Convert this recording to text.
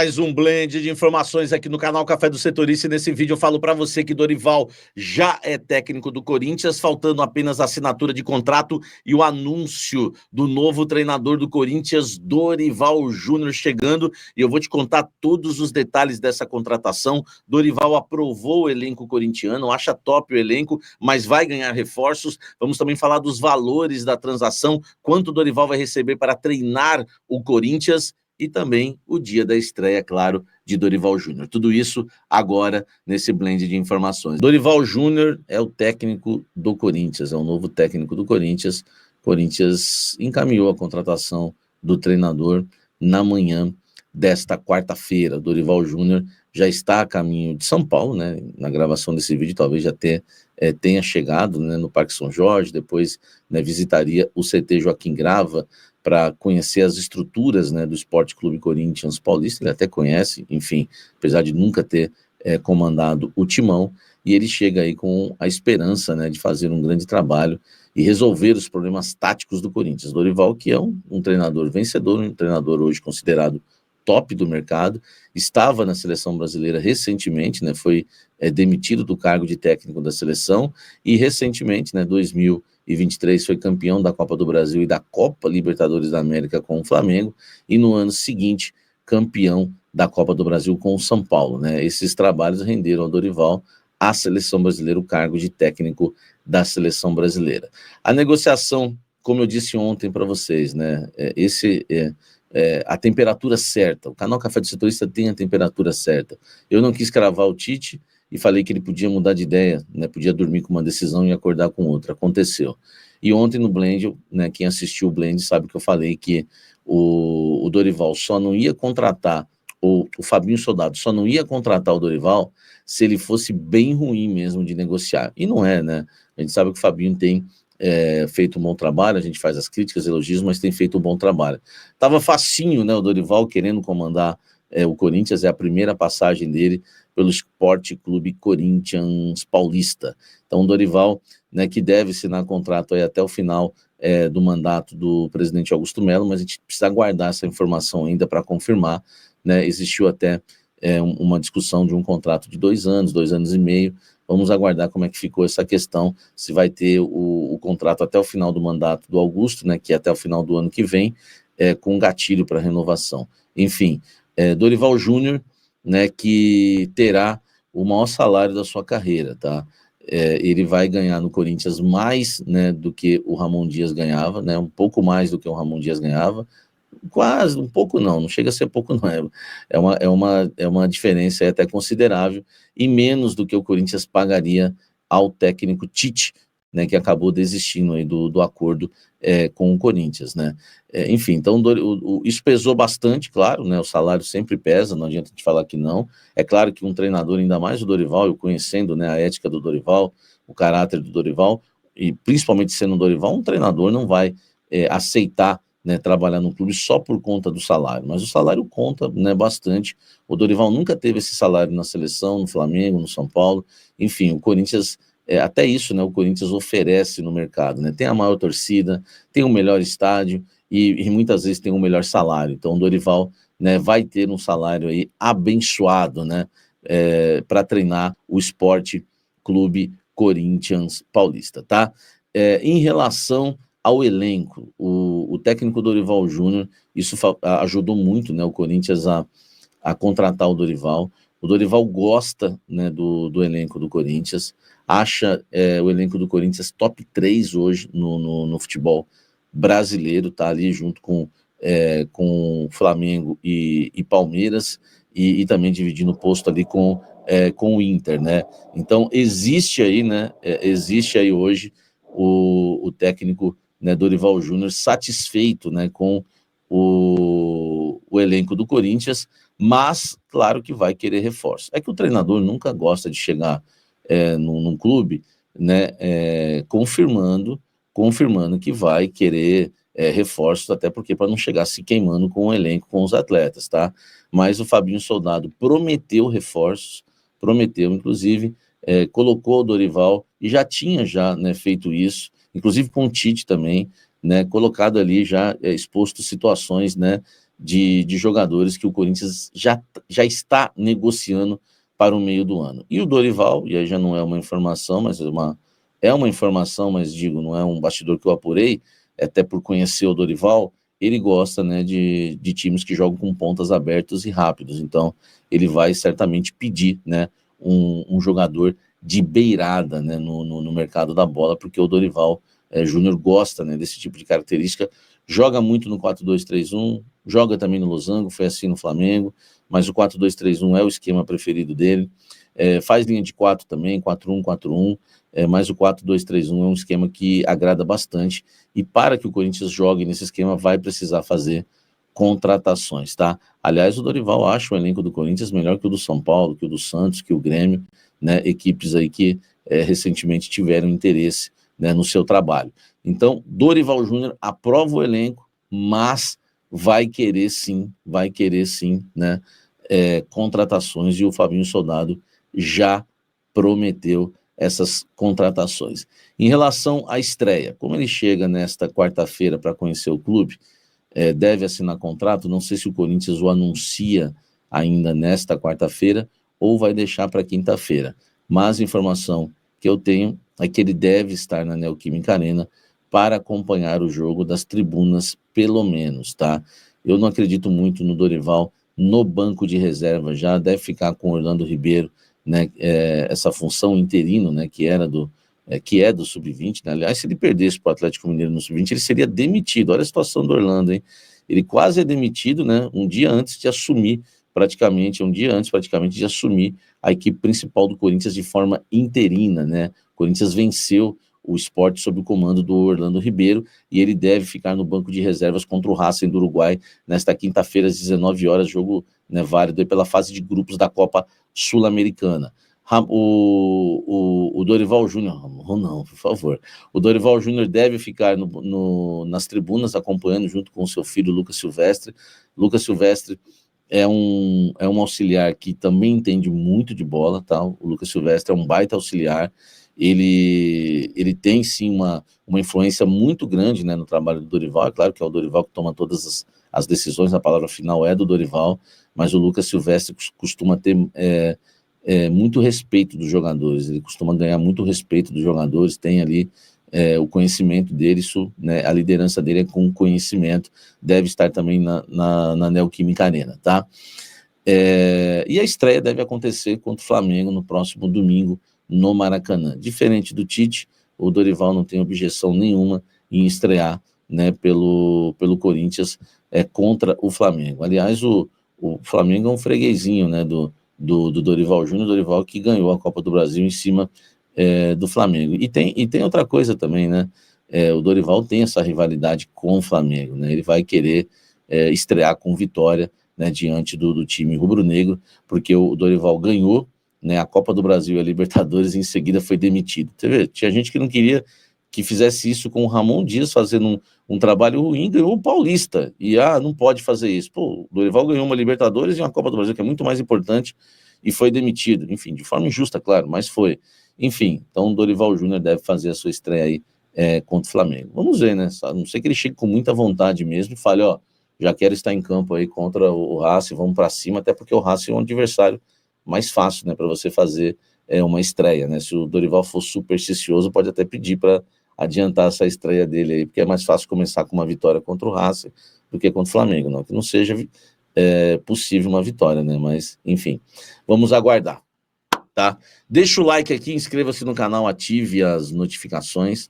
Mais um blend de informações aqui no canal Café do Setorista. E nesse vídeo eu falo para você que Dorival já é técnico do Corinthians, faltando apenas a assinatura de contrato e o anúncio do novo treinador do Corinthians, Dorival Júnior, chegando. E eu vou te contar todos os detalhes dessa contratação. Dorival aprovou o elenco corintiano, acha top o elenco, mas vai ganhar reforços. Vamos também falar dos valores da transação, quanto o Dorival vai receber para treinar o Corinthians, e também o dia da estreia, claro, de Dorival Júnior. Tudo isso agora nesse blend de informações. Dorival Júnior é o técnico do Corinthians, é o novo técnico do Corinthians. Corinthians encaminhou a contratação do treinador na manhã desta quarta-feira. Dorival Júnior já está a caminho de São Paulo, né? Na gravação desse vídeo talvez já tenha chegado, né, no Parque São Jorge, depois, né, visitaria o CT Joaquim Grava para conhecer as estruturas, né, do Esporte Clube Corinthians Paulista. Ele até conhece, enfim, apesar de nunca ter comandado o timão, e ele chega aí com a esperança, né, de fazer um grande trabalho e resolver os problemas táticos do Corinthians. Dorival, que é um treinador vencedor, um treinador hoje considerado top do mercado, estava na seleção brasileira recentemente, né, foi demitido do cargo de técnico da seleção, e recentemente, né, 2023, foi campeão da Copa do Brasil e da Copa Libertadores da América com o Flamengo, e no ano seguinte, campeão da Copa do Brasil com o São Paulo, né? Esses trabalhos renderam ao Dorival, à seleção brasileira, o cargo de técnico da seleção brasileira. A negociação, como eu disse ontem para vocês, né, a temperatura certa, o canal Café do Setorista tem a temperatura certa. Eu não quis cravar o Tite e falei que ele podia mudar de ideia, né, podia dormir com uma decisão e acordar com outra. Aconteceu. E ontem no Blend, né, quem assistiu o Blend sabe que eu falei que o Dorival só não ia contratar, ou o Fabinho Soldado só não ia contratar o Dorival se ele fosse bem ruim mesmo de negociar. E não é, né? A gente sabe que o Fabinho tem feito um bom trabalho, a gente faz as críticas, elogios, mas tem feito um bom trabalho. Tava facinho, né, o Dorival querendo comandar o Corinthians, é a primeira passagem dele pelo Esporte Clube Corinthians Paulista. Então o Dorival, né, que deve assinar contrato aí até o final do mandato do presidente Augusto Melo, mas a gente precisa aguardar essa informação ainda para confirmar, né? Existiu até uma discussão de um contrato de 2 anos e meio. Vamos aguardar como é que ficou essa questão, se vai ter o contrato até o final do mandato do Augusto, né, que é até o final do ano que vem, com gatilho para renovação. Enfim, Dorival Júnior, né, que terá o maior salário da sua carreira, tá? Ele vai ganhar no Corinthians mais, né, do que o Ramon Dias ganhava, né, um pouco mais do que o Ramon Dias ganhava, quase, um pouco não chega a ser pouco não, é uma diferença até considerável, e menos do que o Corinthians pagaria ao técnico Tite, né, que acabou desistindo aí do acordo com o Corinthians, né. Enfim, então isso pesou bastante, claro, né, o salário sempre pesa, não adianta a gente falar que não. É claro que um treinador, ainda mais o Dorival, eu conhecendo, né, a ética do Dorival, o caráter do Dorival, e principalmente sendo o Dorival, um treinador não vai aceitar, né, trabalhar no clube só por conta do salário, mas o salário conta, né, bastante. O Dorival nunca teve esse salário na seleção, no Flamengo, no São Paulo, enfim, o Corinthians, até isso, né, o Corinthians oferece no mercado, né, tem a maior torcida, tem o melhor estádio e muitas vezes tem o melhor salário. Então o Dorival, né, vai ter um salário aí abençoado, né, para treinar o Esporte Clube Corinthians Paulista, tá? Em relação ao elenco, o técnico Dorival Júnior, isso ajudou muito, né, o Corinthians a contratar o Dorival. O Dorival gosta, né, do elenco do Corinthians, acha o elenco do Corinthians top 3 hoje no futebol brasileiro, tá ali junto com Flamengo e Palmeiras, e também dividindo o posto ali com o Inter, né? Então existe aí, né, existe aí hoje o técnico, né, Dorival Júnior, satisfeito, né, com o elenco do Corinthians, mas claro que vai querer reforço. É que o treinador nunca gosta de chegar num clube, né, confirmando que vai querer reforços, até porque para não chegar se queimando com o elenco, com os atletas, tá? Mas o Fabinho Soldado prometeu reforços, prometeu, inclusive, colocou o Dorival, e já tinha né, feito isso, inclusive com o Tite também, né, colocado ali já exposto situações, né, de jogadores que o Corinthians já já está negociando para o meio do ano. E o Dorival, e aí já não é uma informação, mas é uma informação, mas digo, não é um bastidor que eu apurei, até por conhecer o Dorival, ele gosta, né, de times que jogam com pontas abertos e rápidos, então ele vai certamente pedir, né, um jogador de beirada, né, no mercado da bola, porque o Dorival Júnior gosta, né, desse tipo de característica, joga muito no 4-2-3-1, joga também no Losango, foi assim no Flamengo, mas o 4-2-3-1 é o esquema preferido dele, faz linha de 4 também, 4-1-4-1, mas o 4-2-3-1 é um esquema que agrada bastante, e para que o Corinthians jogue nesse esquema, vai precisar fazer contratações, tá? Aliás, o Dorival acha o elenco do Corinthians melhor que o do São Paulo, que o do Santos, que o Grêmio, né? Equipes aí que recentemente tiveram interesse, né, no seu trabalho. Então, Dorival Júnior aprova o elenco, mas vai querer sim, né, contratações, e o Fabinho Soldado já prometeu essas contratações. Em relação à estreia, como ele chega nesta quarta-feira para conhecer o clube, deve assinar contrato, não sei se o Corinthians o anuncia ainda nesta quarta-feira ou vai deixar para quinta-feira, mas a informação que eu tenho é que ele deve estar na Neoquímica Arena para acompanhar o jogo das tribunas, pelo menos, tá? Eu não acredito muito no Dorival no banco de reserva, já deve ficar com o Orlando Ribeiro, né, essa função interino, né, que é do Sub-20, né? Aliás, se ele perdesse para o Atlético Mineiro no Sub-20, ele seria demitido. Olha a situação do Orlando, hein? Ele quase é demitido, né, um dia antes de assumir a equipe principal do Corinthians de forma interina, né? O Corinthians venceu o Sport sob o comando do Orlando Ribeiro, e ele deve ficar no banco de reservas contra o Racing do Uruguai nesta quinta-feira às 19 horas, jogo, né, válido pela fase de grupos da Copa Sul-Americana. O Dorival Júnior, não, por favor, o Dorival Júnior deve ficar nas tribunas acompanhando junto com o seu filho Lucas Silvestre. Lucas Silvestre é um auxiliar que também entende muito de bola, tá? O Lucas Silvestre é um baita auxiliar, ele tem sim uma influência muito grande, né, no trabalho do Dorival. É claro que é o Dorival que toma todas as decisões, a palavra final é do Dorival, mas o Lucas Silvestre costuma ter muito respeito dos jogadores, ele costuma ganhar muito respeito dos jogadores, tem ali o conhecimento dele, isso, né, a liderança dele é com conhecimento, deve estar também na Neoquímica Arena, tá? E a estreia deve acontecer contra o Flamengo no próximo domingo, no Maracanã. Diferente do Tite, o Dorival não tem objeção nenhuma em estrear, né, pelo Corinthians contra o Flamengo. Aliás, o Flamengo é um freguesinho, né, do Dorival Júnior, Dorival que ganhou a Copa do Brasil em cima do Flamengo. E tem outra coisa também, né? O Dorival tem essa rivalidade com o Flamengo, né? Ele vai querer estrear com vitória, né, diante do time rubro-negro, porque o Dorival ganhou, né, a Copa do Brasil e a Libertadores, e em seguida foi demitido. Tinha gente que não queria que fizesse isso com o Ramon Dias, fazendo um trabalho ruim, ganhou o Paulista, e não pode fazer isso. Pô, o Dorival ganhou uma Libertadores e uma Copa do Brasil, que é muito mais importante, e foi demitido, enfim, de forma injusta, claro, mas foi. Enfim, então o Dorival Júnior deve fazer a sua estreia aí contra o Flamengo. Vamos ver, né? A não ser que ele chegue com muita vontade mesmo e fale, ó, já quero estar em campo aí contra o Racing, vamos para cima, até porque o Racing é um adversário mais fácil, né, para você fazer uma estreia, né? Se o Dorival for supersticioso, pode até pedir para adiantar essa estreia dele aí, porque é mais fácil começar com uma vitória contra o Racing do que contra o Flamengo, não que não seja possível uma vitória, né? Mas, enfim, vamos aguardar, tá? Deixa o like aqui, inscreva-se no canal, ative as notificações,